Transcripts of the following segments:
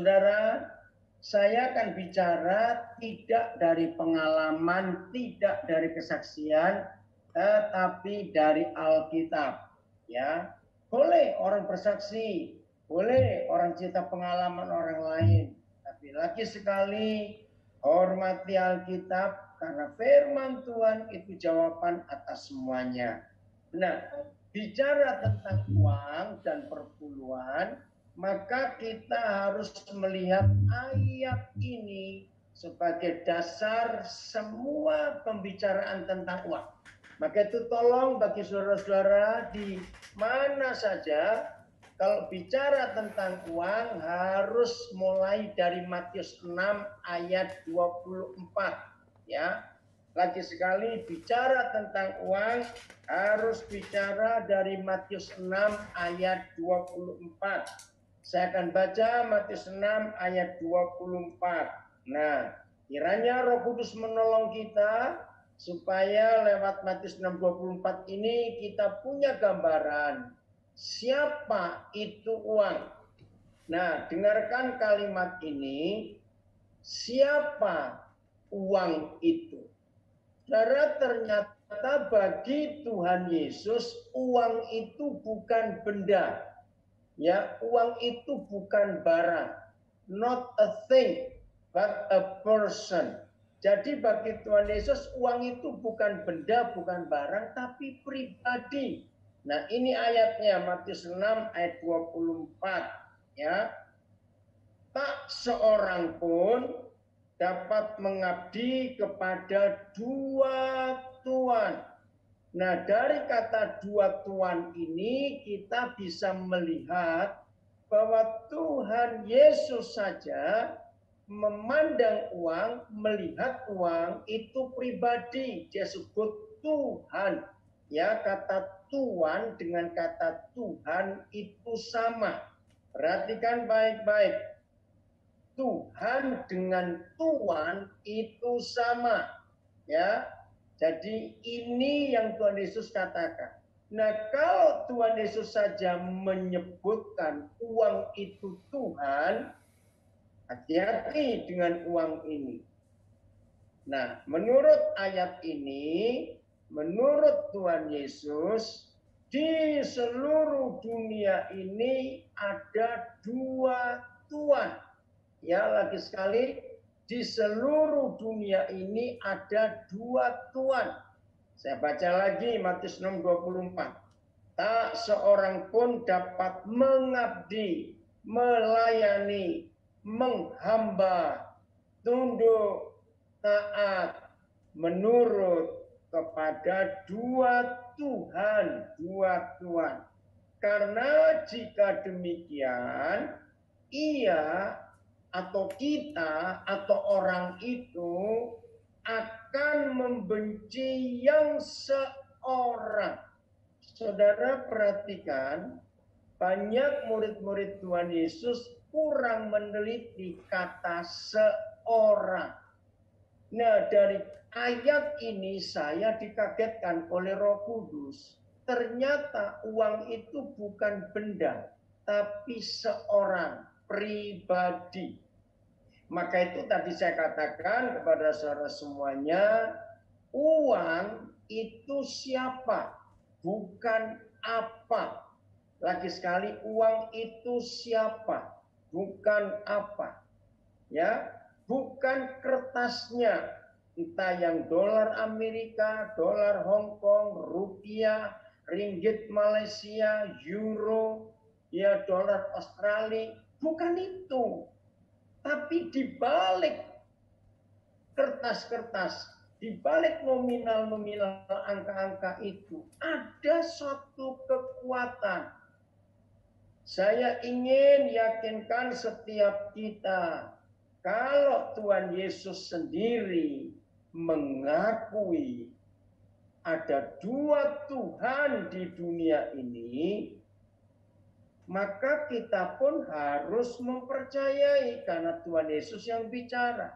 Saudara, saya akan bicara tidak dari pengalaman, tidak dari kesaksian, tetapi dari Alkitab. Ya, boleh orang bersaksi, boleh orang cerita pengalaman orang lain, tapi lagi sekali hormati Alkitab karena firman Tuhan itu jawaban atas semuanya. Nah, bicara tentang uang dan perpuluhan, maka kita harus melihat ayat ini sebagai dasar semua pembicaraan tentang uang. Maka itu tolong bagi saudara-saudara di mana saja kalau bicara tentang uang harus mulai dari Matius 6 ayat 24 ya. Lagi sekali bicara tentang uang harus bicara dari Matius 6 ayat 24. Saya akan baca Matius 6 ayat 24. Nah, kiranya Roh Kudus menolong kita supaya lewat Matius 6:24 ini kita punya gambaran siapa itu uang. Nah, dengarkan kalimat ini, siapa uang itu? Saudara, ternyata bagi Tuhan Yesus uang itu bukan benda. Ya, uang itu bukan barang. Not a thing, but a person. Jadi bagi Tuhan Yesus uang itu bukan benda, bukan barang, tapi pribadi. Nah, ini ayatnya Matius 6 ayat 24 ya. Tak seorang pun dapat mengabdi kepada dua tuan. Nah, dari kata dua tuan ini kita bisa melihat bahwa Tuhan Yesus saja memandang uang, melihat uang itu pribadi. Dia sebut Tuhan. Ya, kata tuan dengan kata Tuhan itu sama. Perhatikan baik-baik. Tuhan dengan tuan itu sama. Ya. Jadi ini yang Tuhan Yesus katakan. Nah, kalau Tuhan Yesus saja menyebutkan uang itu Tuhan, hati-hati dengan uang ini. Nah, menurut ayat ini, menurut Tuhan Yesus, di seluruh dunia ini ada dua tuan. Ya, lagi sekali, di seluruh dunia ini ada dua tuan. Saya baca lagi Matius 6:24. Tak seorang pun dapat mengabdi, melayani, menghamba, tunduk, taat, menurut kepada dua Tuhan, dua tuan. Karena jika demikian, ia atau kita atau orang itu akan membenci yang seorang. Saudara perhatikan, banyak murid-murid Tuhan Yesus kurang meneliti kata seorang. Nah, dari ayat ini saya dikagetkan oleh Roh Kudus. Ternyata uang itu bukan benda, tapi seorang pribadi. Maka itu tadi saya katakan kepada saudara semuanya, uang itu siapa? Bukan apa. Lagi sekali, uang itu siapa? Bukan apa. Ya, bukan kertasnya. Entah yang dolar Amerika, dolar Hong Kong, rupiah, ringgit Malaysia, euro, ya dolar Australia. Bukan itu. Tapi di balik kertas-kertas, di balik nominal-nominal angka-angka itu, ada suatu kekuatan. Saya ingin yakinkan setiap kita, kalau Tuhan Yesus sendiri mengakui ada dua Tuhan di dunia ini, maka kita pun harus mempercayai karena Tuhan Yesus yang bicara.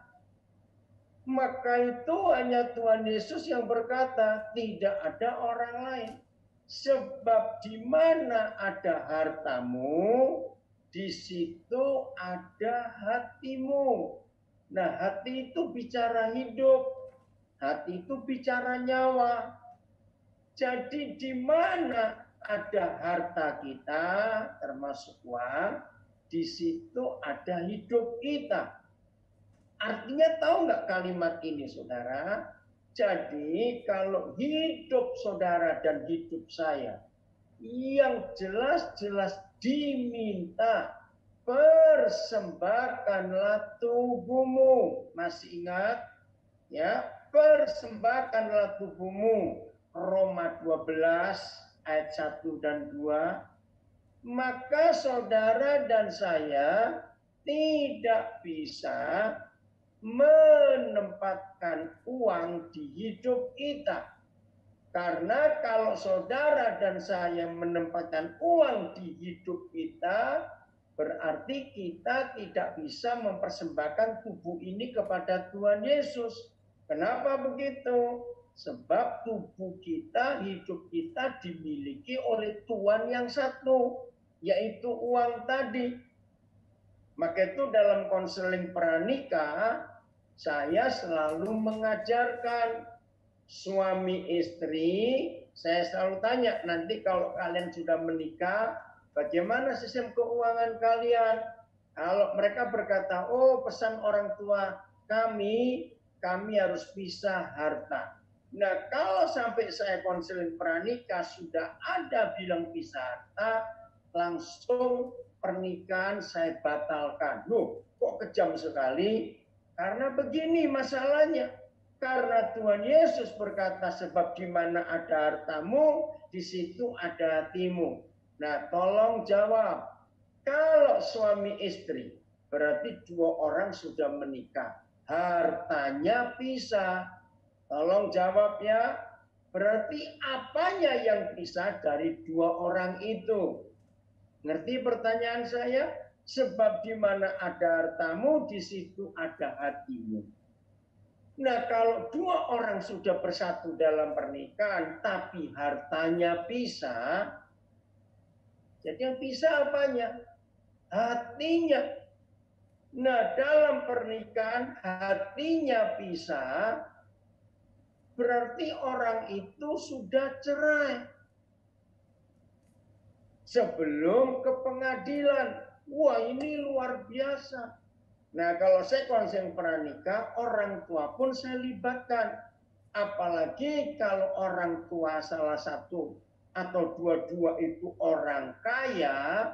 Maka itu hanya Tuhan Yesus yang berkata, tidak ada orang lain. Sebab di mana ada hartamu, di situ ada hatimu. Nah, hati itu bicara hidup, hati itu bicara nyawa. Jadi di mana ada harta kita, termasuk uang, di situ ada hidup kita. Artinya tahu nggak kalimat ini, saudara? Jadi kalau hidup saudara dan hidup saya yang jelas-jelas diminta, persembahkanlah tubuhmu. Masih ingat? Ya, persembahkanlah tubuhmu. Roma 12 ayat 1 dan 2. Maka saudara dan saya tidak bisa menempatkan uang di hidup kita. Karena kalau saudara dan saya menempatkan uang di hidup kita, berarti kita tidak bisa mempersembahkan tubuh ini kepada Tuhan Yesus. Kenapa begitu? Sebab tubuh kita, hidup kita dimiliki oleh Tuhan yang satu, yaitu uang tadi. Maka itu dalam konseling pranikah, saya selalu mengajarkan suami istri, saya selalu tanya, nanti kalau kalian sudah menikah, bagaimana sistem keuangan kalian? Kalau mereka berkata, oh pesan orang tua kami harus pisah harta. Nah, kalau sampai saya konseling pranikah sudah ada bilang pisah harta, langsung pernikahan saya batalkan. Loh, kok kejam sekali? Karena begini masalahnya. Karena Tuhan Yesus berkata, sebab di mana ada hartamu, di situ ada hatimu. Nah, tolong jawab. Kalau suami istri, berarti dua orang sudah menikah. Hartanya pisah. Tolong jawab ya. Berarti apanya yang pisah dari dua orang itu? Ngerti pertanyaan saya? Sebab di mana ada hartamu, di situ ada hatimu. Nah, kalau dua orang sudah bersatu dalam pernikahan, tapi hartanya pisah, jadi yang pisah apanya? Hatinya. Nah, dalam pernikahan hatinya pisah, berarti orang itu sudah cerai. Sebelum ke pengadilan. Wah, ini luar biasa. Nah, kalau saya konseling pranikah, orang tua pun saya libatkan. Apalagi kalau orang tua salah satu atau dua-dua itu orang kaya,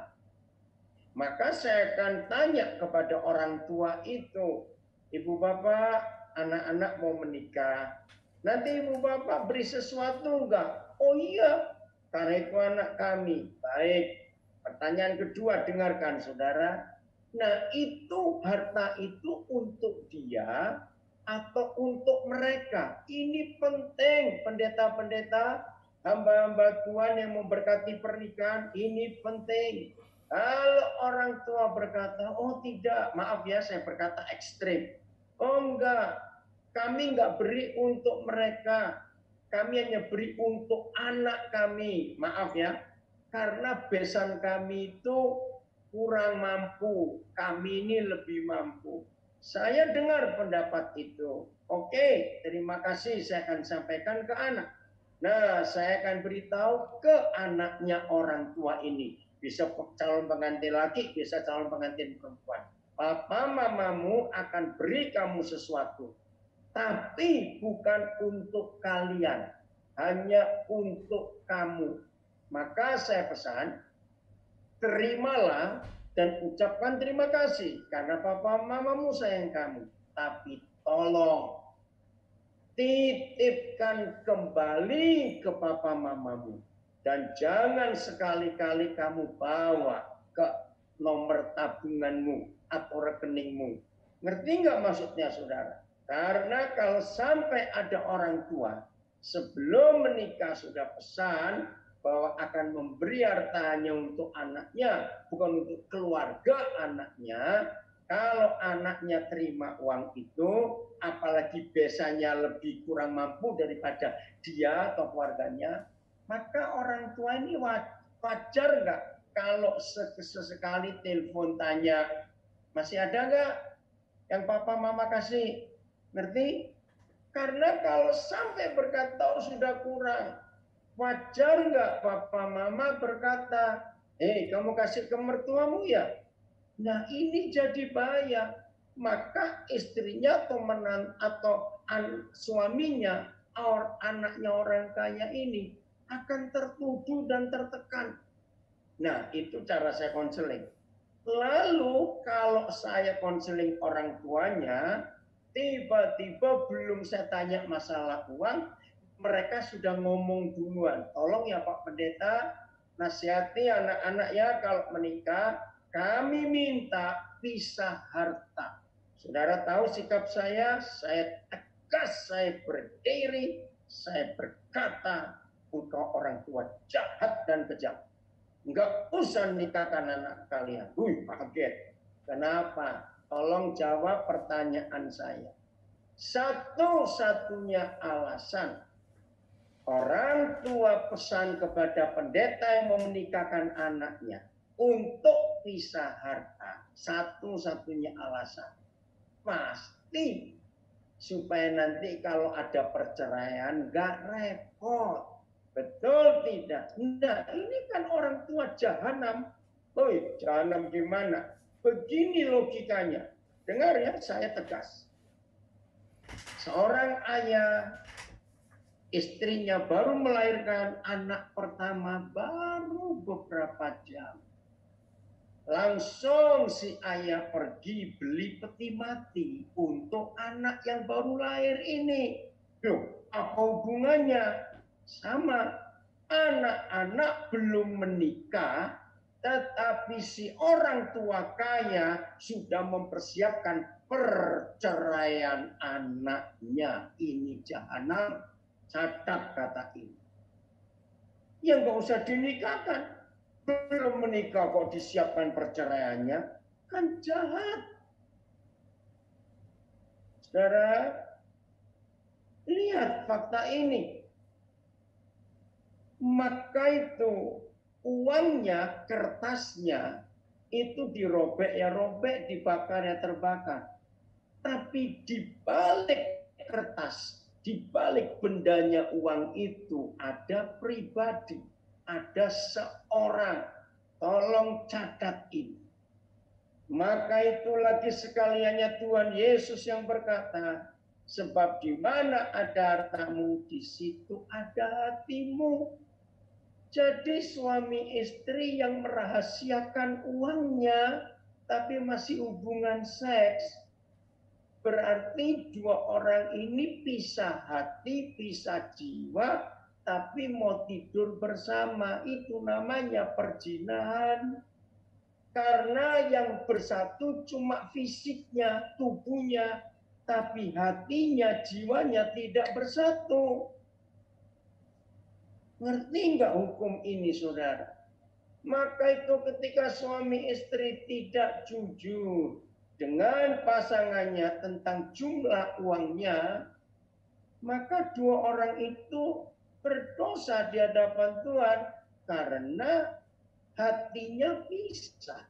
maka saya akan tanya kepada orang tua itu, ibu bapak, anak-anak mau menikah. Nanti ibu bapak beri sesuatu enggak? Oh iya, karena itu anak kami. Baik. Pertanyaan kedua, dengarkan saudara. Nah, itu harta itu untuk dia atau untuk mereka? Ini penting, pendeta-pendeta, hamba-hamba Tuhan yang memberkati pernikahan, ini penting. Kalau orang tua berkata, oh tidak, maaf ya saya berkata ekstrim. Oh enggak, kami enggak beri untuk mereka. Kami hanya beri untuk anak kami. Maaf ya, karena besan kami itu kurang mampu. Kami ini lebih mampu. Saya dengar pendapat itu. Oke, terima kasih. Saya akan sampaikan ke anak. Nah, saya akan beritahu ke anaknya orang tua ini. Bisa calon pengantin laki, bisa calon pengantin perempuan. Papa mamamu akan beri kamu sesuatu. Tapi bukan untuk kalian. Hanya untuk kamu. Maka saya pesan, terimalah dan ucapkan terima kasih. Karena papa mamamu sayang kamu. Tapi tolong titipkan kembali ke papa mamamu. Dan jangan sekali-kali kamu bawa ke nomor tabunganmu atau rekeningmu. Ngerti nggak maksudnya saudara? Karena kalau sampai ada orang tua sebelum menikah sudah pesan bahwa akan memberi hartanya untuk anaknya, bukan untuk keluarga anaknya. Kalau anaknya terima uang itu, apalagi biasanya lebih kurang mampu daripada dia atau keluarganya, maka orang tua ini wajar nggak kalau sesekali telepon tanya, masih ada nggak yang papa mama kasih? Ngerti? Karena kalau sampai berkata oh, sudah kurang, wajar nggak papa mama berkata, kamu kasih ke mertuamu ya? Nah ini jadi bahaya. Maka istrinya atau suaminya, anaknya orang kaya ini akan tertuduh dan tertekan. Nah itu cara saya konseling. Lalu kalau saya konseling orang tuanya, tiba-tiba belum saya tanya masalah uang, mereka sudah ngomong duluan. Tolong ya Pak Pendeta, nasihati anak-anak ya kalau menikah, kami minta pisah harta. Saudara tahu sikap saya tegas, saya berdiri, saya berkata, engkau orang tua jahat dan kejam. Enggak usah nikahkan anak kalian. Kaget. Kenapa? Tolong jawab pertanyaan saya. Satu-satunya alasan orang tua pesan kepada pendeta yang mau menikahkan anaknya untuk pisah harta. Satu-satunya alasan. Pasti supaya nanti kalau ada perceraian nggak repot. Betul tidak? Nah ini kan orang tua jahanam. Jahanam gimana? Begini logikanya. Dengar ya, saya tegas. Seorang ayah, istrinya baru melahirkan anak pertama baru beberapa jam. Langsung si ayah pergi beli peti mati untuk anak yang baru lahir ini. Loh, apa hubungannya? Sama, anak-anak belum menikah, tetapi si orang tua kaya sudah mempersiapkan perceraian anaknya. Ini jahanam, catat kata ini. Yang nggak usah dinikahkan. Belum menikah kok disiapkan perceraiannya, kan jahat. Saudara, lihat fakta ini. Maka itu uangnya, kertasnya itu dirobek ya robek, dibakar ya terbakar. Tapi di balik kertas, di balik bendanya uang itu ada pribadi, ada seorang. Tolong catat ini. Maka itu lagi sekaliannya Tuhan Yesus yang berkata, sebab di mana ada hartamu, di situ ada hatimu. Jadi suami istri yang merahasiakan uangnya, tapi masih hubungan seks, berarti dua orang ini pisah hati, pisah jiwa, tapi mau tidur bersama. Itu namanya perzinahan. Karena yang bersatu cuma fisiknya, tubuhnya, tapi hatinya, jiwanya tidak bersatu. Ngerti nggak hukum ini, saudara? Maka itu ketika suami istri tidak jujur dengan pasangannya tentang jumlah uangnya, maka dua orang itu berdosa di hadapan Tuhan karena hatinya pisah.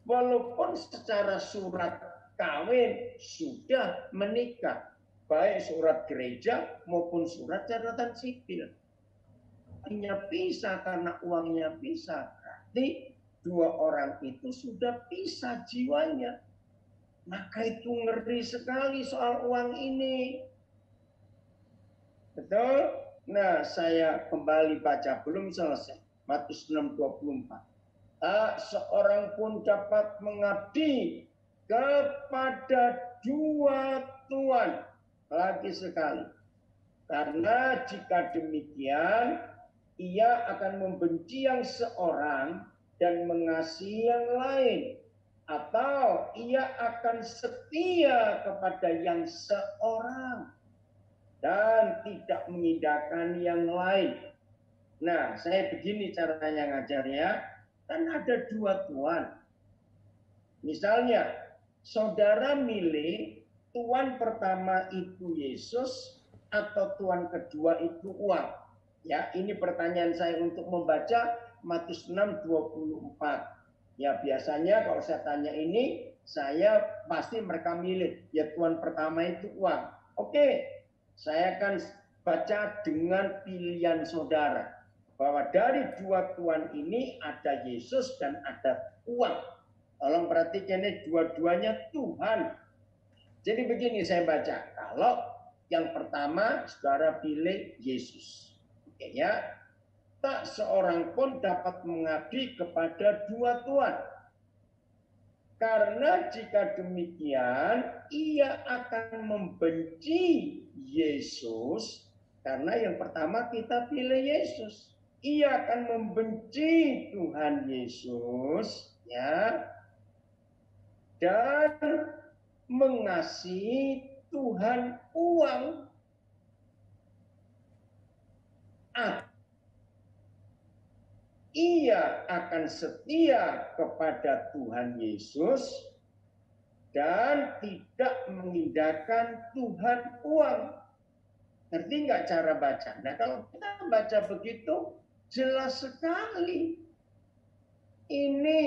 Walaupun secara surat kawin sudah menikah, baik surat gereja maupun surat catatan sipil. Hatinya pisah karena uangnya pisah. Berarti dua orang itu sudah pisah jiwanya. Maka itu ngeri sekali soal uang ini. Betul? Nah, saya kembali baca, belum selesai. Matius 6:24. Tak seorang pun dapat mengabdi kepada dua tuan. Lagi sekali. Karena jika demikian, ia akan membenci yang seorang dan mengasihi yang lain. Atau ia akan setia kepada yang seorang dan tidak mengindahkan yang lain. Nah, saya begini caranya ngajar ya. Kan ada dua tuan. Misalnya, saudara milih tuan pertama itu Yesus atau tuan kedua itu uang. Ya, ini pertanyaan saya untuk membaca Matius 6:24. Ya biasanya kalau saya tanya ini, saya pasti mereka milih. Ya tuan pertama itu uang. Oke, saya akan baca dengan pilihan saudara. Bahwa dari dua tuan ini ada Yesus dan ada uang. Tolong perhatikan ini dua-duanya Tuhan. Jadi begini saya baca. Kalau yang pertama saudara pilih Yesus. Oke ya. Tak seorang pun dapat mengabdi kepada dua tuan. Karena jika demikian, ia akan membenci Yesus. Karena yang pertama kita pilih Yesus. Ia akan membenci Tuhan Yesus, ya, dan mengasihi Tuhan uang. Ia akan setia kepada Tuhan Yesus dan tidak mengindahkan Tuhan uang. Ngerti nggak cara baca? Nah kalau kita baca begitu, jelas sekali. Ini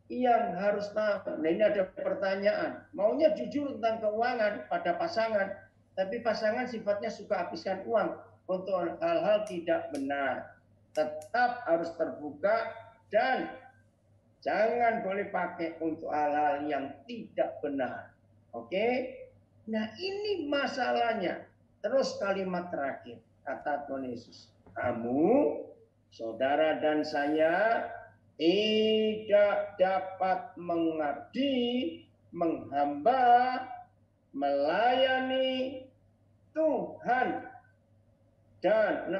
yang harus tahu. Nah ini ada pertanyaan. Maunya jujur tentang keuangan pada pasangan. Tapi pasangan sifatnya suka habiskan uang untuk hal-hal tidak benar. Tetap harus terbuka dan jangan boleh pakai untuk hal-hal yang tidak benar. Oke? Nah ini masalahnya. Terus kalimat terakhir, kata Tuhan Yesus. Kamu, saudara dan saya, tidak dapat mengabdi, menghamba, melayani Tuhan. Dan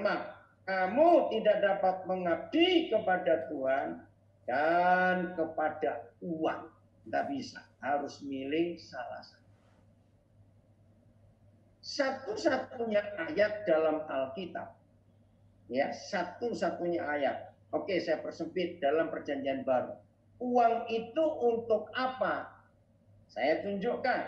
kamu tidak dapat mengabdi kepada Tuhan dan kepada uang. Tidak bisa, harus milih salah satu. Satu-satunya ayat dalam Alkitab, ya, satu-satunya ayat. Oke, saya persempit dalam Perjanjian Baru. Uang itu untuk apa? Saya tunjukkan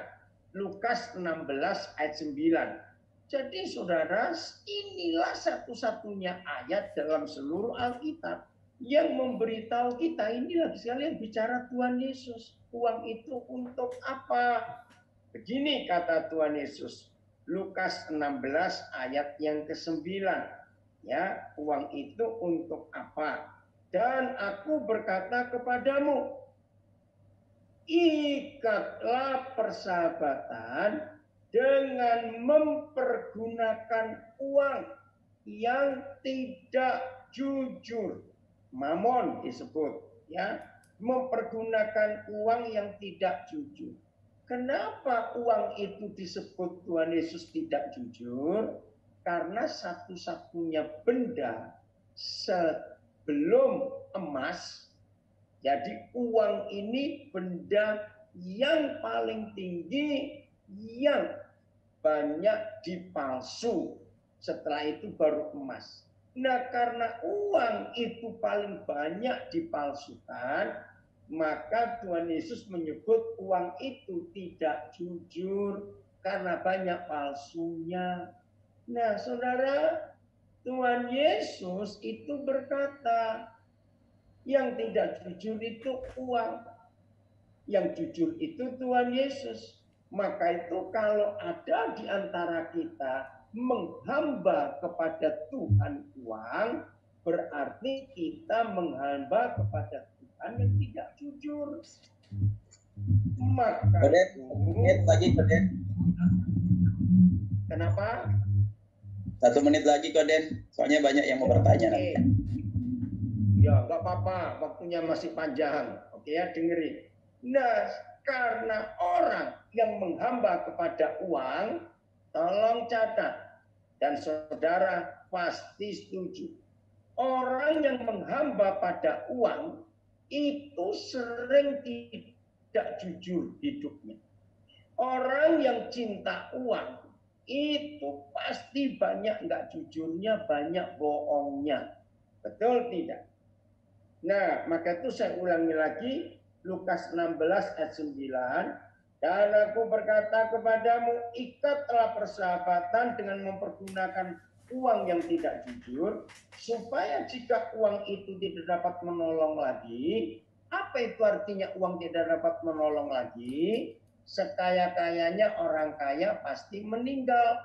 Lukas 16 ayat 9. Jadi saudara, inilah satu-satunya ayat dalam seluruh Alkitab yang memberitahu kita, ini lagi sekalian bicara Tuhan Yesus. Uang itu untuk apa? Begini kata Tuhan Yesus. Lukas 16 ayat yang ke-9. Ya, uang itu untuk apa? Dan aku berkata kepadamu, ikatlah persahabatan dengan mempergunakan uang yang tidak jujur. Mamon disebut, ya, mempergunakan uang yang tidak jujur. Kenapa uang itu disebut Tuhan Yesus tidak jujur? Karena satu-satunya benda sebelum emas, jadi uang ini benda yang paling tinggi yang banyak dipalsu. Setelah itu baru emas. Nah karena uang itu paling banyak dipalsukan, maka Tuhan Yesus menyebut uang itu tidak jujur karena banyak palsunya. Nah saudara, Tuhan Yesus itu berkata, yang tidak jujur itu uang, yang jujur itu Tuhan Yesus. Maka itu kalau ada di antara kita menghamba kepada Tuhan uang, berarti kita menghamba kepada Tuhan yang tidak jujur. Maka menit lagi Koden. Kenapa? 1 menit lagi Koden, soalnya banyak yang mau bertanya nanti. Ya nggak apa-apa, waktunya masih panjang. Oke ya, dengerin. Nah, karena orang yang menghamba kepada uang, tolong catat, dan saudara pasti setuju. Orang yang menghamba pada uang itu sering tidak jujur hidupnya. Orang yang cinta uang itu pasti banyak nggak jujurnya, banyak bohongnya. Betul tidak? Nah, maka itu saya ulangi lagi, Lukas 16 ayat 9. Dan aku berkata kepadamu, ikatlah persahabatan dengan mempergunakan uang yang tidak jujur, supaya jika uang itu tidak dapat menolong lagi. Apa itu artinya uang tidak dapat menolong lagi? Sekaya-kayanya orang kaya pasti meninggal.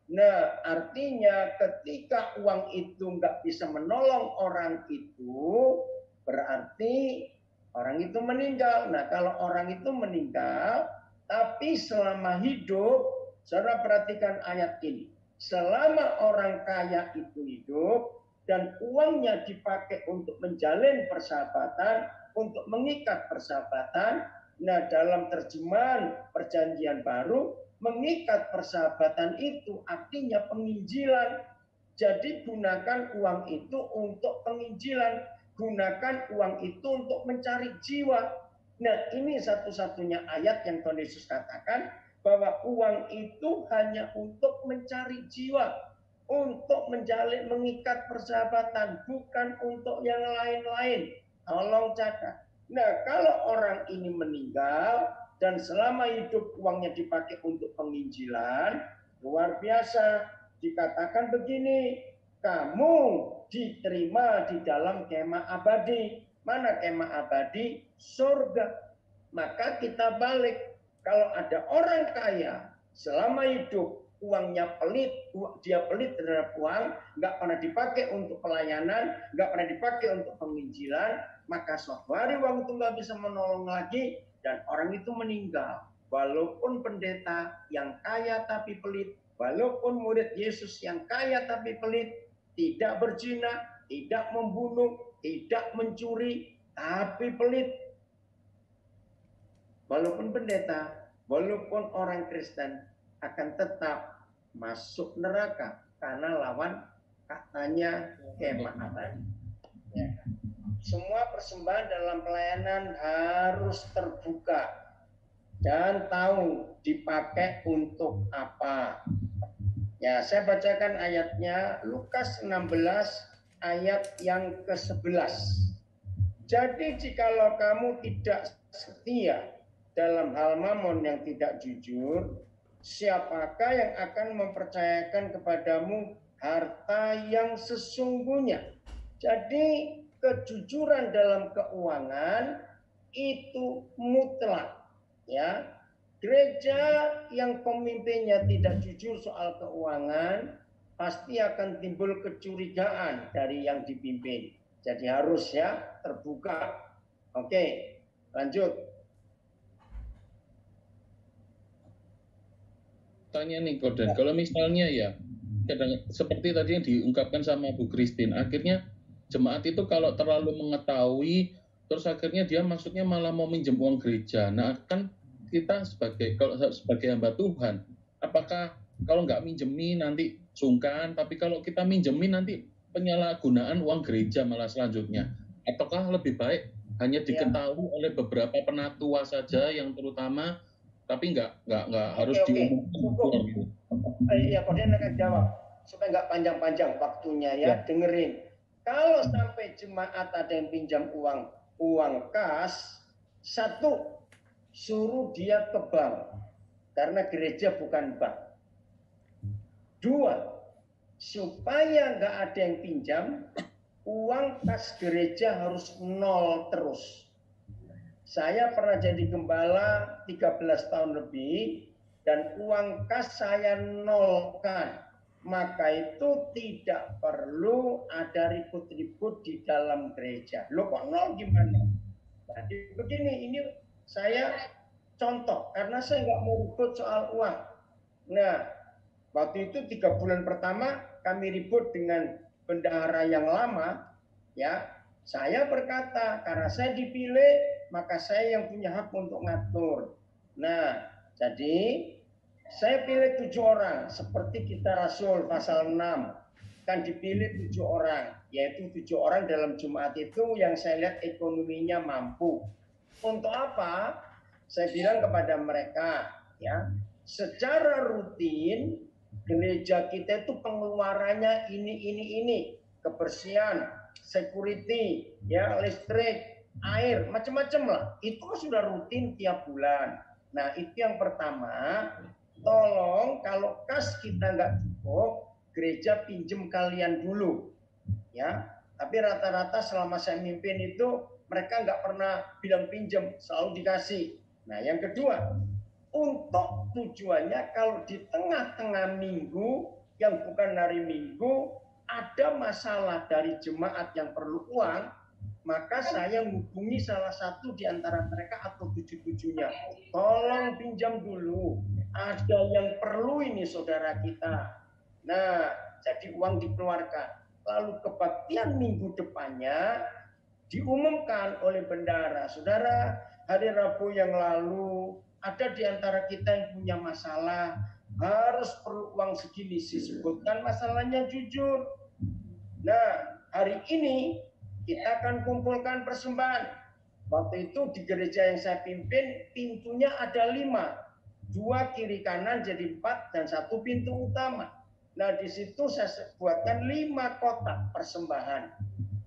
Nah, artinya ketika uang itu nggak bisa menolong orang itu, berarti orang itu meninggal. Nah, kalau orang itu meninggal, tapi selama hidup, saudara perhatikan ayat ini. Selama orang kaya itu hidup dan uangnya dipakai untuk menjalin persahabatan, untuk mengikat persahabatan. Nah, dalam terjemahan Perjanjian Baru, mengikat persahabatan itu artinya penginjilan. Jadi gunakan uang itu untuk penginjilan, gunakan uang itu untuk mencari jiwa. Nah, ini satu-satunya ayat yang Tuhan Yesus katakan bahwa uang itu hanya untuk mencari jiwa, untuk menjalin, mengikat persahabatan, bukan untuk yang lain-lain. Tolong catat. Nah, kalau orang ini meninggal dan selama hidup uangnya dipakai untuk penginjilan, luar biasa. Dikatakan begini, kamu diterima di dalam kemah abadi. Mana kemah abadi? Surga. Maka kita balik. Kalau ada orang kaya selama hidup uangnya pelit, dia pelit terhadap uang, nggak pernah dipakai untuk pelayanan, nggak pernah dipakai untuk penginjilan, maka suatu hari uang itu nggak bisa menolong lagi dan orang itu meninggal. Walaupun pendeta yang kaya tapi pelit, walaupun murid Yesus yang kaya tapi pelit, tidak berzina, tidak membunuh, tidak mencuri, tapi pelit. Walaupun pendeta, walaupun orang Kristen akan tetap masuk neraka karena lawan katanya kemah abadi. Ya. Semua persembahan dalam pelayanan harus terbuka dan tahu dipakai untuk apa. Ya, saya bacakan ayatnya Lukas 16 ayat yang ke-11. Jadi jikalau kamu tidak setia dalam hal mamon yang tidak jujur, siapakah yang akan mempercayakan kepadamu harta yang sesungguhnya? Jadi kejujuran dalam keuangan itu mutlak, ya. Gereja yang pemimpinnya tidak jujur soal keuangan pasti akan timbul kecurigaan dari yang dipimpin. Jadi harus ya terbuka. Oke, lanjut. Tanya nih Koden, kalau misalnya ya seperti tadi yang diungkapkan sama Bu Christine, akhirnya jemaat itu kalau terlalu mengetahui, terus akhirnya dia maksudnya malah mau minjem uang gereja. Nah, kan kita sebagai hamba Tuhan, apakah kalau nggak minjemin nanti sungkan, tapi kalau kita minjemin nanti penyalahgunaan uang gereja malah selanjutnya, ataukah lebih baik hanya diketahui oleh beberapa penatua saja yang terutama, tapi nggak harus diumumkan gitu. Ya, Koden akan jawab supaya nggak panjang-panjang waktunya ya. Dengerin. Kalau sampai jemaat ada yang pinjam uang kas, satu, suruh dia ke bank karena gereja bukan bank. Dua, supaya nggak ada yang pinjam, uang kas gereja harus nol terus. Saya pernah jadi gembala 13 tahun lebih dan uang kas saya nolkan. Maka itu tidak perlu ada ribut-ribut di dalam gereja. Loh kok nol gimana? Jadi begini, ini saya contoh karena saya nggak mau ribut soal uang. Nah, waktu itu 3 bulan pertama kami ribut dengan bendahara yang lama, ya. Saya berkata, karena saya dipilih, maka saya yang punya hak untuk ngatur. Nah, jadi saya pilih 7 orang, seperti kita Rasul pasal 6. Kan dipilih 7 orang, yaitu 7 orang dalam Jumat itu yang saya lihat ekonominya mampu. Untuk apa? Saya bilang kepada mereka, ya, secara rutin gereja kita itu pengeluarannya ini, kebersihan, security, ya, listrik, air, macam-macam lah. Itu sudah rutin tiap bulan. Nah, itu yang pertama. Tolong kalau kas kita nggak cukup, gereja pinjem kalian dulu, ya. Tapi rata-rata selama saya mimpin itu mereka nggak pernah bilang pinjem, selalu dikasih. Nah, yang kedua, untuk tujuannya kalau di tengah-tengah minggu yang bukan hari Minggu ada masalah dari jemaat yang perlu uang, maka saya menghubungi salah satu di antara mereka atau tujuh-tujuhnya. Tolong pinjam dulu, ada yang perlu ini saudara kita. Nah, jadi uang dikeluarkan. Lalu kebaktian minggu depannya diumumkan oleh bendara. Saudara, hari Rabu yang lalu ada di antara kita yang punya masalah, harus perlu uang segini, disebutkan masalahnya jujur. Nah, hari ini kita akan kumpulkan persembahan. Waktu itu di gereja yang saya pimpin, pintunya ada 5. 2 kiri kanan jadi 4 dan 1 pintu utama. Nah, di situ saya buatkan 5 kotak persembahan.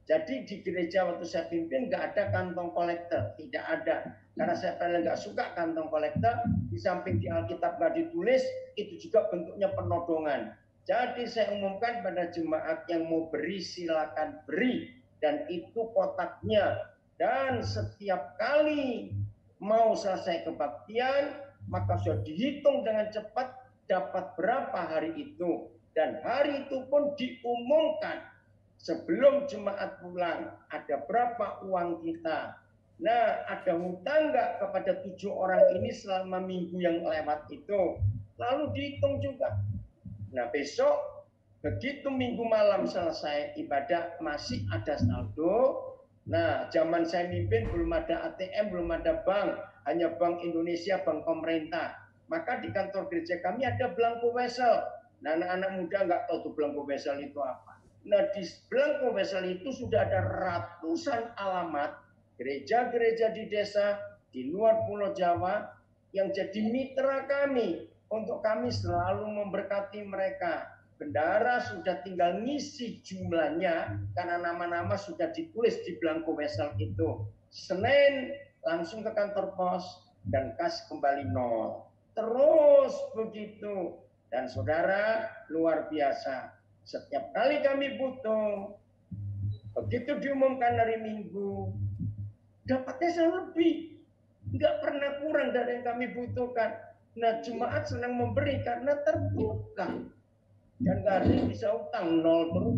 Jadi di gereja waktu saya pimpin nggak ada kantong kolektor, tidak ada. Karena saya paling nggak suka kantong kolektor. Di samping di Alkitab nggak ditulis, itu juga bentuknya penodongan. Jadi saya umumkan pada jemaat yang mau beri silakan beri, dan itu kotaknya. Dan setiap kali mau selesai kebaktian, maka sudah dihitung dengan cepat dapat berapa hari itu. Dan hari itu pun diumumkan sebelum jemaat pulang, ada berapa uang kita. Nah, ada hutang nggak kepada 7 orang ini selama minggu yang lewat itu. Lalu dihitung juga. Nah, besok begitu minggu malam selesai ibadah masih ada saldo. Nah, zaman saya mimpin belum ada ATM, belum ada bank, hanya Bank Indonesia, bank pemerintah. Maka di kantor gereja kami ada belangko wesel. Nah, anak-anak muda nggak tahu tuh belangko wesel itu apa. Nah, di belangko wesel itu sudah ada ratusan alamat gereja-gereja di desa, di luar Pulau Jawa, yang jadi mitra kami. Untuk kami selalu memberkati mereka. Bendara sudah tinggal ngisi jumlahnya, karena nama-nama sudah ditulis di belangko wesel itu. Senin langsung ke kantor pos, dan kas kembali 0. Terus begitu. Dan saudara, luar biasa. Setiap kali kami butuh, begitu diumumkan hari Minggu, dapatnya selalu lebih. Nggak pernah kurang dari yang kami butuhkan. Nah, jemaat senang memberi karena terbuka. Dan nggak ada yang bisa utang, 0 terus.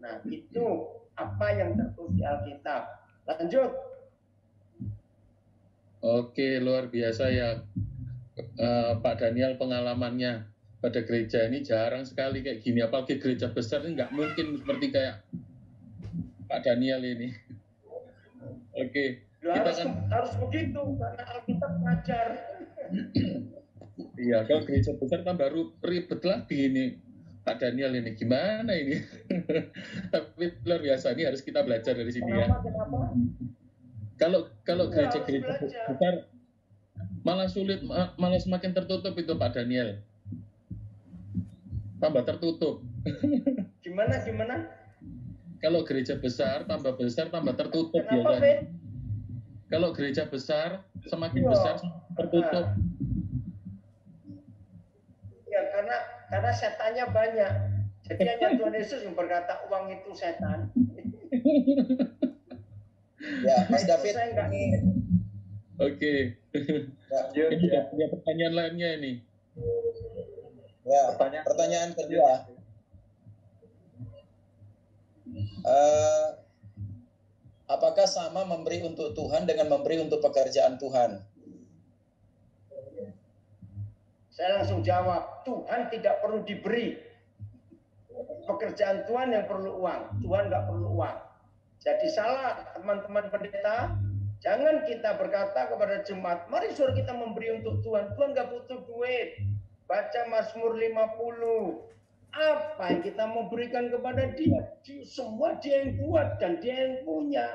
Nah, itu apa yang tertulis di Alkitab. Lanjut. Oke, luar biasa ya Pak Daniel pengalamannya pada gereja ini jarang sekali kayak gini. Apalagi gereja besar ini nggak mungkin seperti kayak Pak Daniel ini. Oke, kita harus begitu karena Alkitab ngajar. Iya, kalau gereja besar kan baru ribet lagi ini Pak Daniel ini. Gimana ini? Tapi luar biasa, ini harus kita belajar dari sini ya. Kenapa? Kalau gereja-gereja besar malah sulit, malah semakin tertutup itu Pak Daniel. Tambah tertutup. Gimana? Kalau gereja besar tambah tertutup Kenapa, biasanya. Kalau gereja besar semakin besar tertutup. Ya, karena setannya banyak. Jadi hanya Tuhan Yesus yang berkata uang itu setan. Ya, Mas David. Oke. Ya. Ini punya pertanyaan lainnya ini. Ya, pertanyaan kedua. Apakah sama memberi untuk Tuhan dengan memberi untuk pekerjaan Tuhan? Saya langsung jawab, Tuhan tidak perlu diberi. Pekerjaan Tuhan yang perlu uang. Tuhan nggak perlu uang. Jadi salah teman-teman pendeta. Jangan kita berkata kepada jemaat, mari suruh kita memberi untuk Tuhan. Tuhan nggak butuh duit. Baca Mazmur 50. Apa yang kita mau berikan kepada dia? Semua dia yang buat dan dia yang punya.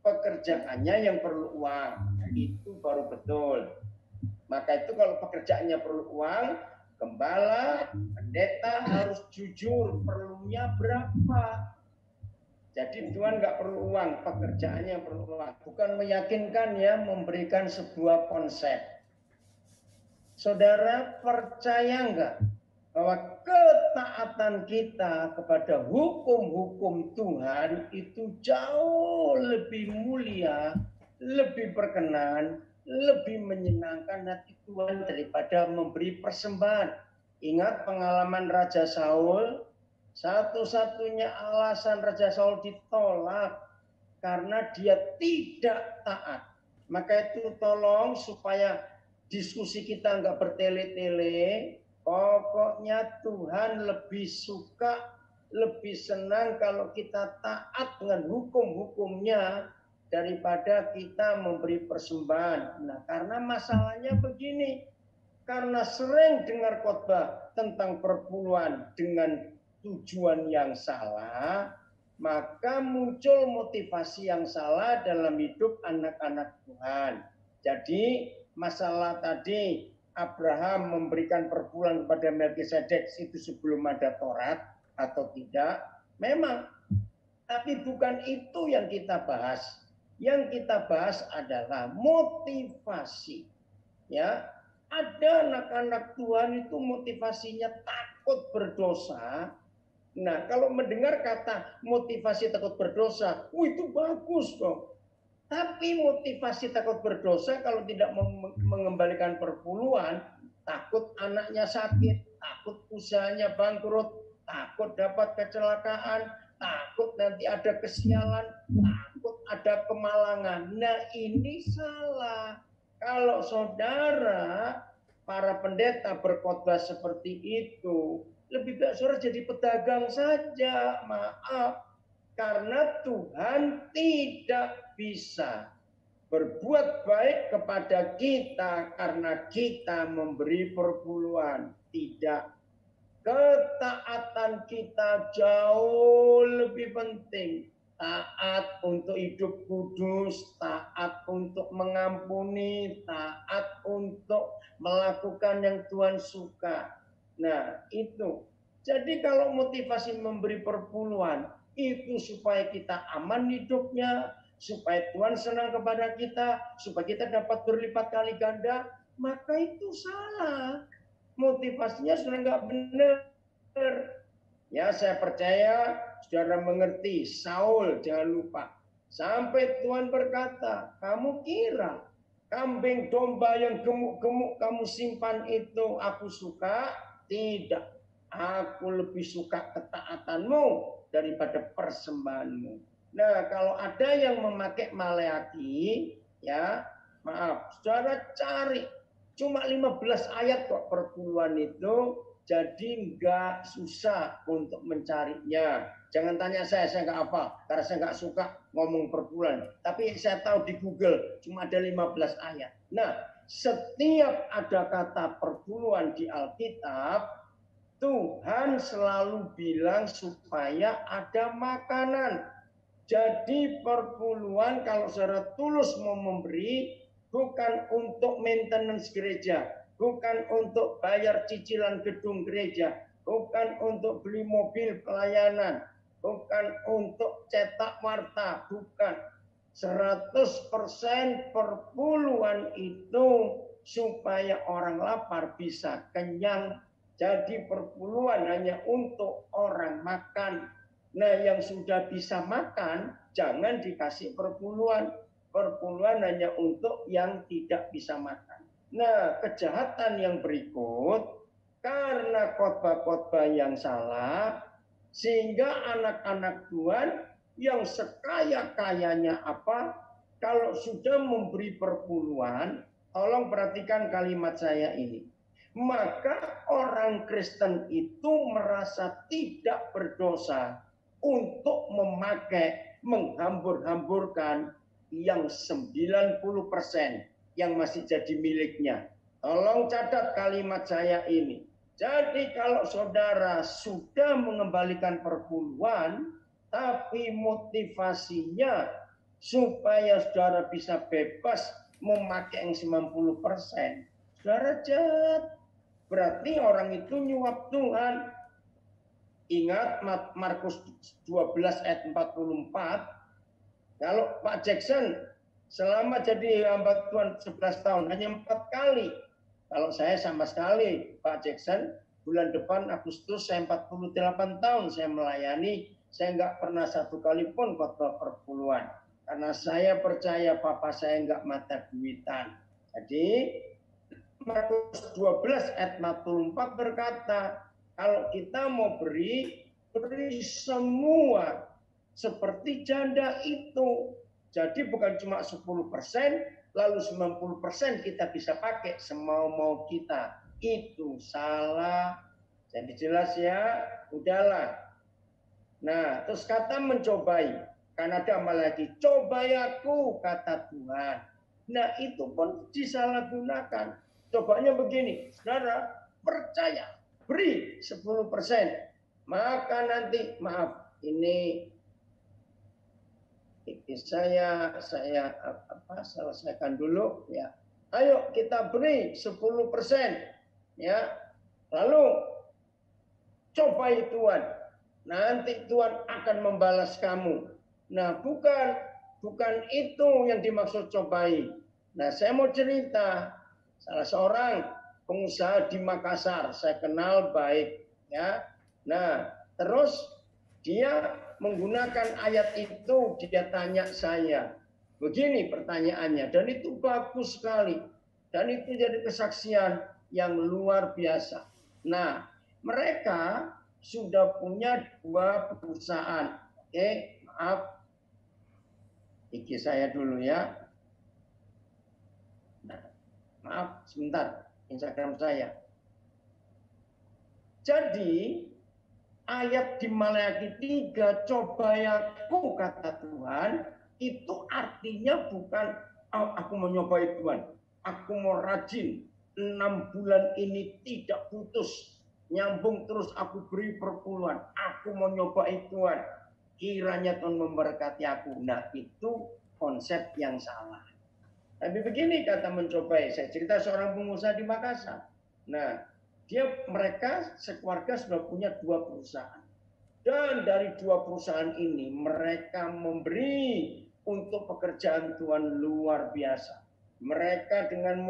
Pekerjaannya yang perlu uang. Itu baru betul. Maka itu kalau pekerjaannya perlu uang, gembala, pendeta harus jujur perlunya berapa. Jadi Tuhan nggak perlu uang, pekerjaannya perlu uang. Bukan meyakinkan ya, memberikan sebuah konsep. Saudara percaya nggak bahwa ketaatan kita kepada hukum-hukum Tuhan itu jauh lebih mulia, lebih berkenan, lebih menyenangkan hati Tuhan daripada memberi persembahan. Ingat pengalaman Raja Saul, satu-satunya alasan Raja Saul ditolak karena dia tidak taat. Maka itu tolong supaya diskusi kita nggak bertele-tele. Pokoknya Tuhan lebih suka, lebih senang kalau kita taat dengan hukum-hukumnya daripada kita memberi persembahan. Nah, karena masalahnya begini, karena sering dengar khotbah tentang perpuluhan dengan tujuan yang salah, maka muncul motivasi yang salah dalam hidup anak-anak Tuhan. Jadi masalah tadi Abraham memberikan perpuluhan kepada Melkisedek itu sebelum ada Taurat atau tidak, memang, tapi bukan itu yang kita bahas. Yang kita bahas adalah motivasi. Ya, ada anak-anak Tuhan itu motivasinya takut berdosa. Nah, kalau mendengar kata motivasi takut berdosa, itu bagus dong. Tapi motivasi takut berdosa kalau tidak mengembalikan perpuluhan, takut anaknya sakit, takut usahanya bangkrut, takut dapat kecelakaan, takut nanti ada kesialan, takut ada kemalangan. Nah, ini salah. Kalau saudara, para pendeta berkhotbah seperti itu, lebih baik saudara jadi pedagang saja, maaf. Karena Tuhan tidak bisa berbuat baik kepada kita karena kita memberi perpuluhan. Tidak. Ketaatan kita jauh lebih penting. Taat untuk hidup kudus, taat untuk mengampuni, taat untuk melakukan yang Tuhan suka. Nah, itu. Jadi kalau motivasi memberi perpuluhan, itu supaya kita aman hidupnya, supaya Tuhan senang kepada kita, supaya kita dapat berlipat kali ganda, maka itu salah. Motivasinya sudah nggak benar. Ya, saya percaya saudara mengerti. Saul, jangan lupa. Sampai Tuhan berkata, kamu kira kambing domba yang gemuk-gemuk kamu simpan itu aku suka? Tidak. Aku lebih suka ketaatanmu daripada persembahanmu. Nah, kalau ada yang memakai Maleaki, ya, maaf, saudara cari. Cuma 15 ayat kok perpuluhan itu, jadi nggak susah untuk mencarinya. Jangan tanya saya nggak hafal, karena saya nggak suka ngomong perpuluhan. Tapi saya tahu di Google cuma ada 15 ayat. Nah, setiap ada kata perpuluhan di Alkitab, Tuhan selalu bilang supaya ada makanan. Jadi perpuluhan kalau secara tulus mau memberi, bukan untuk maintenance gereja, bukan untuk bayar cicilan gedung gereja, bukan untuk beli mobil pelayanan, bukan untuk cetak warta, bukan. 100% perpuluhan itu supaya orang lapar bisa kenyang. Jadi perpuluhan hanya untuk orang makan. Nah, yang sudah bisa makan, jangan dikasih perpuluhan. Perpuluhan hanya untuk yang tidak bisa makan. Nah, kejahatan yang berikut, karena khotbah-khotbah yang salah, sehingga anak-anak Tuhan yang sekaya-kayanya apa, kalau sudah memberi perpuluhan, tolong perhatikan kalimat saya ini. Maka orang Kristen itu merasa tidak berdosa untuk memakai, menghambur-hamburkan yang 90% yang masih jadi miliknya. Tolong catat kalimat saya ini. Jadi kalau saudara sudah mengembalikan perpuluhan, tapi motivasinya supaya saudara bisa bebas memakai yang 90%, saudara jahat. Berarti orang itu nyuap Tuhan. Ingat Markus 12 ayat 44. Kalau Pak Jackson selama jadi hamba Tuhan 11 tahun hanya 4 kali. Kalau saya sama sekali, Pak Jackson bulan depan Agustus saya 48 tahun saya melayani, saya nggak pernah satu kali pun khotbah perpuluhan. Karena saya percaya papa saya nggak mata duitan. Jadi Markus 12 ayat 44 berkata, kalau kita mau beri semua seperti janda itu. Jadi bukan cuma 10%, lalu 90% kita bisa pakai semau-mau kita. Itu salah. Jadi jelas ya, udahlah. Nah, terus kata mencobai. Kan ada malah lagi, cobai aku, kata Tuhan. Nah, itu pun disalahgunakan. Cobanya begini, saudara, percaya, beri 10%. Maka nanti, maaf, ini saya selesaikan dulu ya. Ayo kita beri 10% ya. Lalu cobai Tuhan. Nanti Tuhan akan membalas kamu. Nah, bukan itu yang dimaksud cobai. Nah, saya mau cerita salah seorang pengusaha di Makassar, saya kenal baik ya. Nah, terus dia menggunakan ayat itu, dia tanya saya. Begini pertanyaannya, dan itu bagus sekali. Dan itu jadi kesaksian yang luar biasa. Nah, mereka sudah punya 2 perusahaan. Oke, maaf. Iki saya dulu ya. Nah, maaf, sebentar. Instagram saya. Jadi, ayat di Maleakhi 3, cobai aku, kata Tuhan, itu artinya bukan aku mau nyobai Tuhan. Aku mau rajin. 6 bulan ini tidak putus. Nyambung terus aku beri perpuluhan. Aku mau nyobai Tuhan. Kiranya Tuhan memberkati aku. Nah, itu konsep yang salah. Tapi begini kata mencobai. Saya cerita seorang pengusaha di Makassar. Nah, mereka sekeluarga sudah punya 2 perusahaan. Dan dari 2 perusahaan ini mereka memberi untuk pekerjaan Tuhan luar biasa. Mereka dengan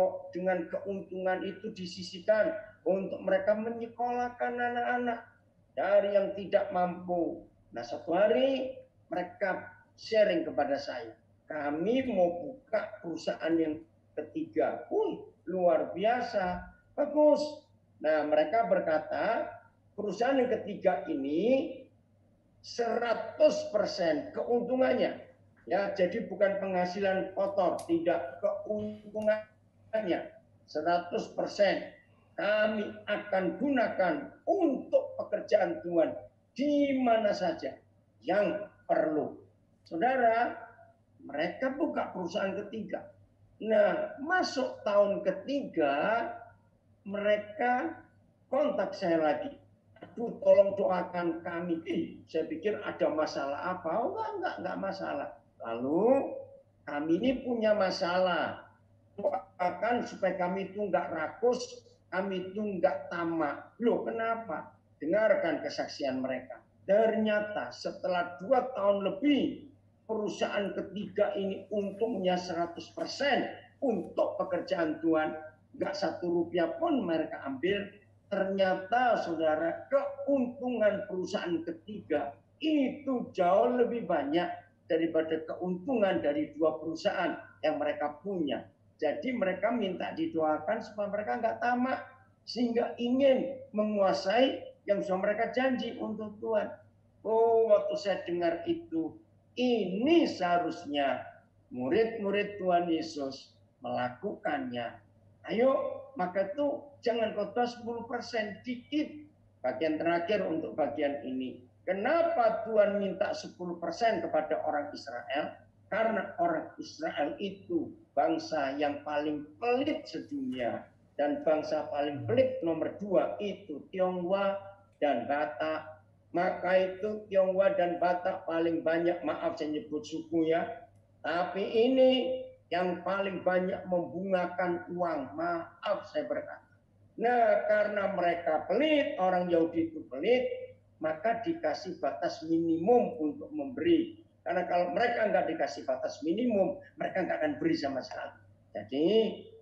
keuntungan itu disisihkan untuk mereka menyekolahkan anak-anak dari yang tidak mampu. Nah, satu hari mereka sharing kepada saya. Kami mau buka perusahaan yang ketiga. Luar biasa. Bagus. Nah, mereka berkata, perusahaan yang ketiga ini 100% keuntungannya. Ya, jadi bukan penghasilan kotor, tidak, keuntungannya 100% kami akan gunakan untuk pekerjaan Tuhan di mana saja yang perlu. Saudara, mereka buka perusahaan ketiga. Nah, masuk tahun ketiga, mereka kontak saya lagi. Aduh, tolong doakan kami. Saya pikir ada masalah apa? Oh, enggak masalah. Lalu kami ini punya masalah. Doakan supaya kami itu enggak rakus, kami itu enggak tamak. Loh, kenapa? Dengarkan kesaksian mereka. Ternyata setelah 2 tahun lebih, perusahaan ketiga ini untungnya 100% untuk pekerjaan Tuhan. Enggak 1 rupiah pun mereka ambil. Ternyata saudara, keuntungan perusahaan ketiga itu jauh lebih banyak daripada keuntungan dari 2 perusahaan yang mereka punya. Jadi mereka minta didoakan supaya mereka nggak tamak, sehingga ingin menguasai yang sudah mereka janji untuk Tuhan. Oh, waktu saya dengar itu, ini seharusnya murid-murid Tuhan Yesus melakukannya. Ayo, maka itu jangan khotbah 10%, dikit. Bagian terakhir untuk bagian ini. Kenapa Tuhan minta 10% kepada orang Israel? Karena orang Israel itu bangsa yang paling pelit sedunia. Dan bangsa paling pelit nomor 2 itu Tionghoa dan Batak. Maka itu Tionghoa dan Batak paling banyak, maaf saya nyebut suku ya. Tapi ini yang paling banyak membungakan uang. Maaf saya berkata. Nah, karena mereka pelit, orang Yahudi itu pelit, maka dikasih batas minimum untuk memberi. Karena kalau mereka nggak dikasih batas minimum, mereka nggak akan beri sama sekali. Jadi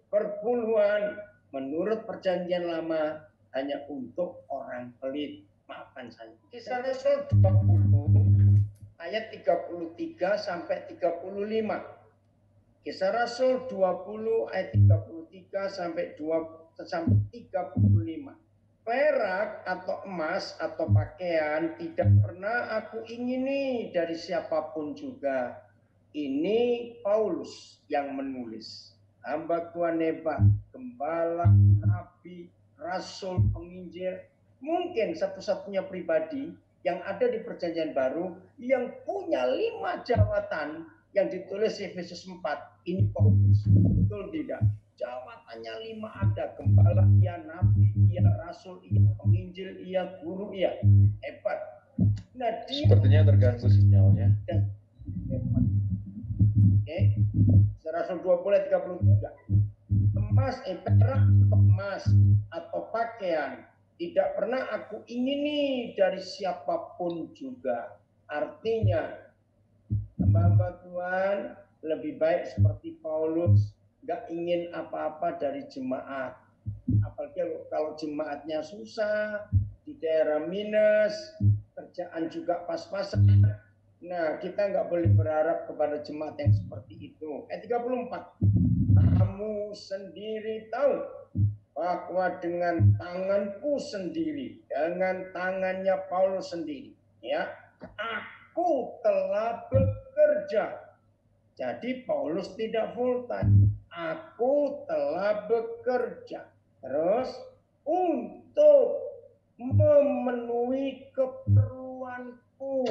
perpuluhan menurut perjanjian lama hanya untuk orang pelit. Maafkan saya. Kisah Rasul 20 ayat 33 sampai 35. Kisah Rasul 20 ayat 33 sampai 35. Perak atau emas atau pakaian tidak pernah aku ingini dari siapapun juga. Ini Paulus yang menulis. Hamba Tuhan hebat, gembala, nabi, rasul, penginjil, mungkin satu-satunya pribadi yang ada di Perjanjian Baru yang punya 5 jawatan yang ditulis Efesus 4. Ini Paulus. Betul tidak? Jawatannya 5 ada. Gembala, iya, nabi, iya, rasul, iya, penginjil, iya, guru, iya. Hebat. Nah, sepertinya terganggu sinyalnya. Hebat. Oke. Rasul 20 ayat 33. Emas, perak, emas atau pakaian tidak pernah aku ingini dari siapapun juga. Artinya, hamba Tuhan lebih baik seperti Paulus, nggak ingin apa-apa dari jemaat. Apalagi kalau jemaatnya susah, di daerah minus, kerjaan juga pas-pasan. Nah, kita nggak boleh berharap kepada jemaat yang seperti itu. Ayat 34. Kamu sendiri tahu bahwa dengan tanganku sendiri, dengan tangannya Paulus sendiri, ya, aku telah bekerja. Jadi Paulus tidak full time. Aku telah bekerja. Terus untuk memenuhi keperluanku.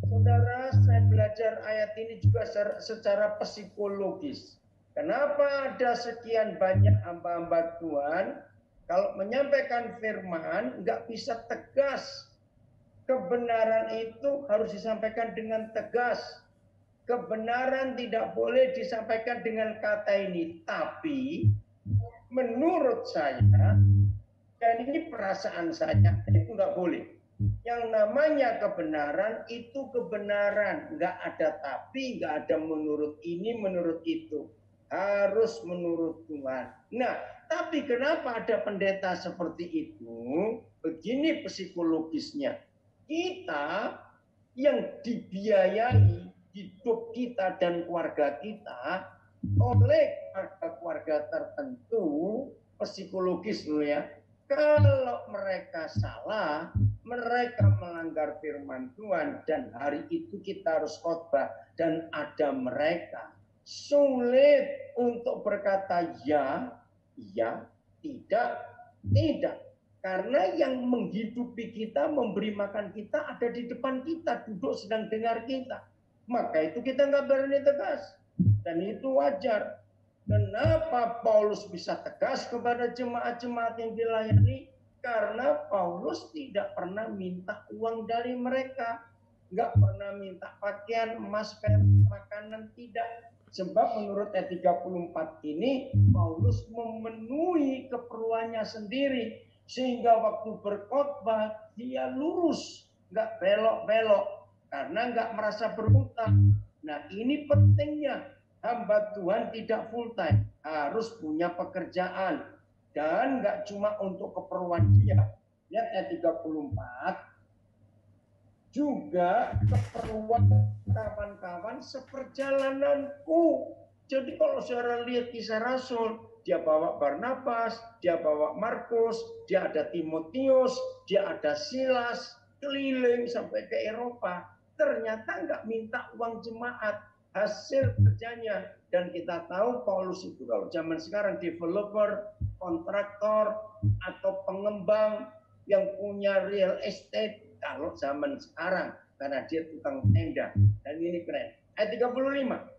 Saudara, saya belajar ayat ini juga secara psikologis. Kenapa ada sekian banyak hamba-hamba Tuhan kalau menyampaikan firman nggak bisa tegas? Kebenaran itu harus disampaikan dengan tegas. Kebenaran tidak boleh disampaikan dengan kata ini. Tapi menurut saya, dan ini perasaan saya, itu nggak boleh. Yang namanya kebenaran itu kebenaran. Nggak ada tapi, nggak ada menurut ini, menurut itu. Harus menurut Tuhan. Nah, tapi kenapa ada pendeta seperti itu? Begini psikologisnya. Kita yang dibiayai hidup kita dan keluarga kita oleh keluarga tertentu, psikologis dulu ya. Kalau mereka salah, mereka melanggar firman Tuhan dan hari itu kita harus khotbah dan ada mereka. Sulit untuk berkata ya, tidak, tidak. Karena yang menghidupi kita, memberi makan kita ada di depan kita, duduk sedang dengar kita. Maka itu kita nggak berani tegas. Dan itu wajar. Kenapa Paulus bisa tegas kepada jemaat-jemaat yang dilayani? Karena Paulus tidak pernah minta uang dari mereka. Nggak pernah minta pakaian, emas, perak, makanan, tidak. Sebab menurut ayat 34 ini, Paulus memenuhi keperluannya sendiri. Sehingga waktu berkhotbah, dia lurus. Nggak belok-belok. Karena nggak merasa berhutang. Nah, ini pentingnya. Hamba Tuhan tidak full time. Harus punya pekerjaan. Dan nggak cuma untuk keperluan dia. Lihat ayat 34. Juga keperluan kawan-kawan seperjalananku. Jadi kalau saudara lihat kisah Rasul, dia bawa Barnabas, dia bawa Markus, dia ada Timotius, dia ada Silas, keliling sampai ke Eropa. Ternyata nggak minta uang jemaat, hasil kerjanya. Dan kita tahu Paulus itu kalau zaman sekarang developer, kontraktor, atau pengembang yang punya real estate kalau zaman sekarang. Karena dia tukang tenda. Dan ini keren. Ayat 35.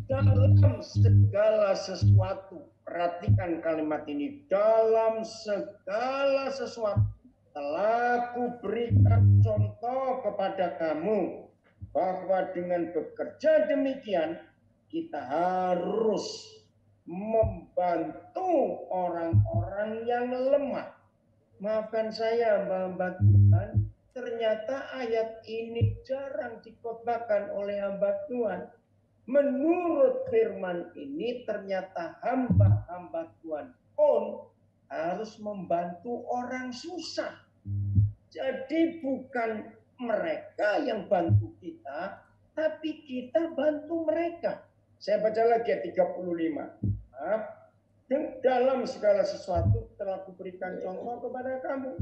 Dalam segala sesuatu, perhatikan kalimat ini, dalam segala sesuatu telah kuberikan contoh kepada kamu bahwa dengan bekerja demikian kita harus membantu orang-orang yang lemah. Maafkan saya, hamba Tuhan, ternyata ayat ini jarang dikhotbahkan oleh hamba Tuhan. menurut firman ini ternyata hamba-hamba Tuhan pun harus membantu orang susah. Jadi bukan mereka yang bantu kita, tapi kita bantu mereka. Saya baca lagi ayat 35. Dalam segala sesuatu telah kuberikan contoh kepada kamu,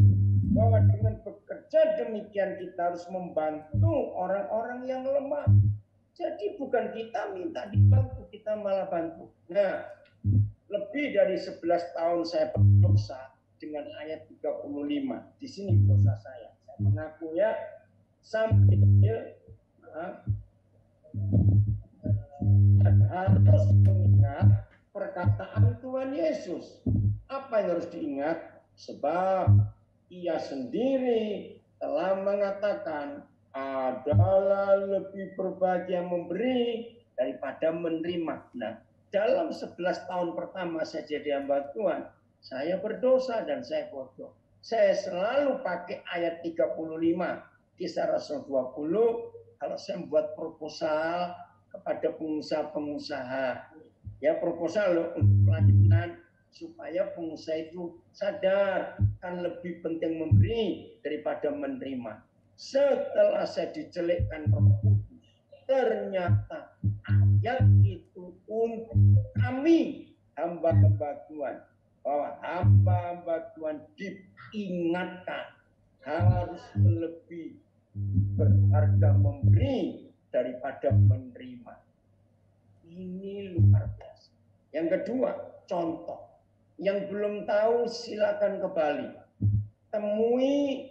bahwa dengan bekerja demikian kita harus membantu orang-orang yang lemah. Jadi bukan kita minta dibantu, kita malah bantu. Nah, lebih dari 11 tahun saya berdosa dengan ayat 35. Di sini dosa saya. Saya mengaku ya, sampai harus mengingat perkataan Tuhan Yesus. Apa yang harus diingat? Sebab ia sendiri telah mengatakan adalah lebih berbahagia memberi daripada menerima. Nah, dalam 11 tahun pertama saya jadi hamba Tuhan, saya berdosa dan saya bodoh. Saya selalu pakai ayat 35, Kisah Rasul 20, kalau saya membuat proposal kepada pengusaha-pengusaha. Ya, proposal loh untuk pelayanan supaya pengusaha itu sadar kan lebih penting memberi daripada menerima. Setelah saya dicelikkan Roh Kudus, ternyata ayat itu untuk kami hamba-hamba Tuhan, bahwa hamba-hamba Tuhan diingatkan harus lebih berharga memberi daripada menerima. Ini luar biasa. Yang kedua, contoh. Yang belum tahu silakan ke Bali. Temui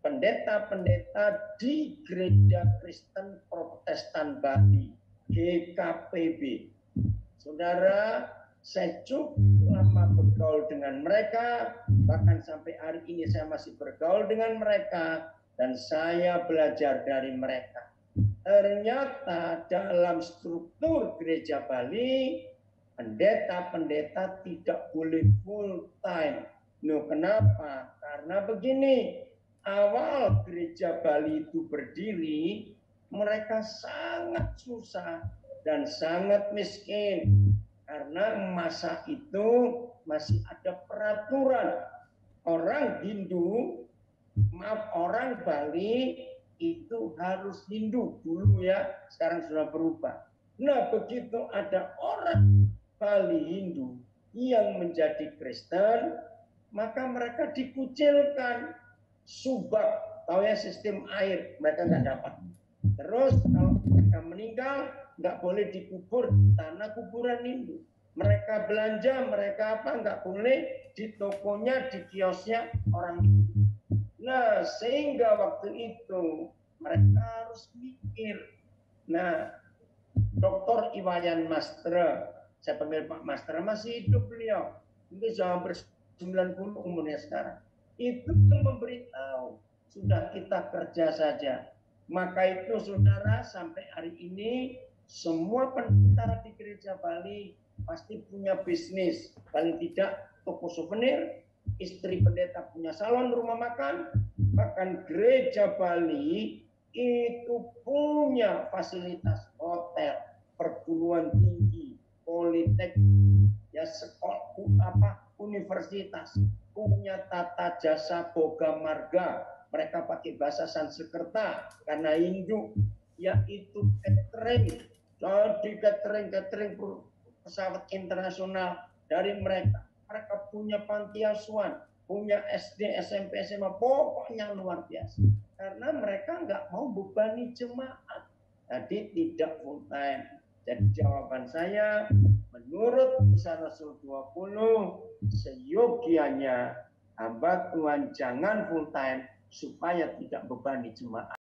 pendeta-pendeta di Gereja Kristen Protestan Bali, GKPB. Saudara, saya cukup lama bergaul dengan mereka, bahkan sampai hari ini saya masih bergaul dengan mereka, dan saya belajar dari mereka. Ternyata dalam struktur Gereja Bali, pendeta-pendeta tidak boleh full time. Loh, kenapa? Karena begini, awal Gereja Bali itu berdiri, mereka sangat susah dan sangat miskin. Karena masa itu masih ada peraturan. Orang Hindu, orang Bali itu harus Hindu dulu ya, sekarang sudah berubah. Nah, begitu ada orang Bali Hindu yang menjadi Kristen, maka mereka dikucilkan. Subak, tahu ya, sistem air mereka nggak dapat. Terus kalau mereka meninggal nggak boleh dikubur tanah kuburan Hindu. Mereka belanja, mereka apa nggak boleh di tokonya, di kiosnya orang Hindu. Nah, sehingga waktu itu mereka harus mikir. Nah, Dr. Iwayan Mastra, saya panggil Pak Mastra, masih hidup beliau. Mungkin sudah hampir 90 umurnya sekarang. Itu memberitahu, sudah kita kerja saja. Maka itu saudara, sampai hari ini semua pendeta di Gereja Bali pasti punya bisnis. Paling tidak toko souvenir, istri pendeta punya salon rumah makan, bahkan Gereja Bali itu punya fasilitas hotel, perguruan tinggi, politeknik, ya sekolah universitas, punya tata jasa boga marga. Mereka pakai bahasa Sanskerta karena Hindu, yaitu catering. Jadi catering pesawat internasional dari mereka. Mereka punya panti asuhan, punya SD, SMP, SMA, pokoknya luar biasa. Karena mereka nggak mau bebani jemaat. Jadi tidak full time. Jadi jawaban saya, menurut Kisah Rasul 20, seyogianya hamba Tuhan jangan full time supaya tidak bebani jemaat.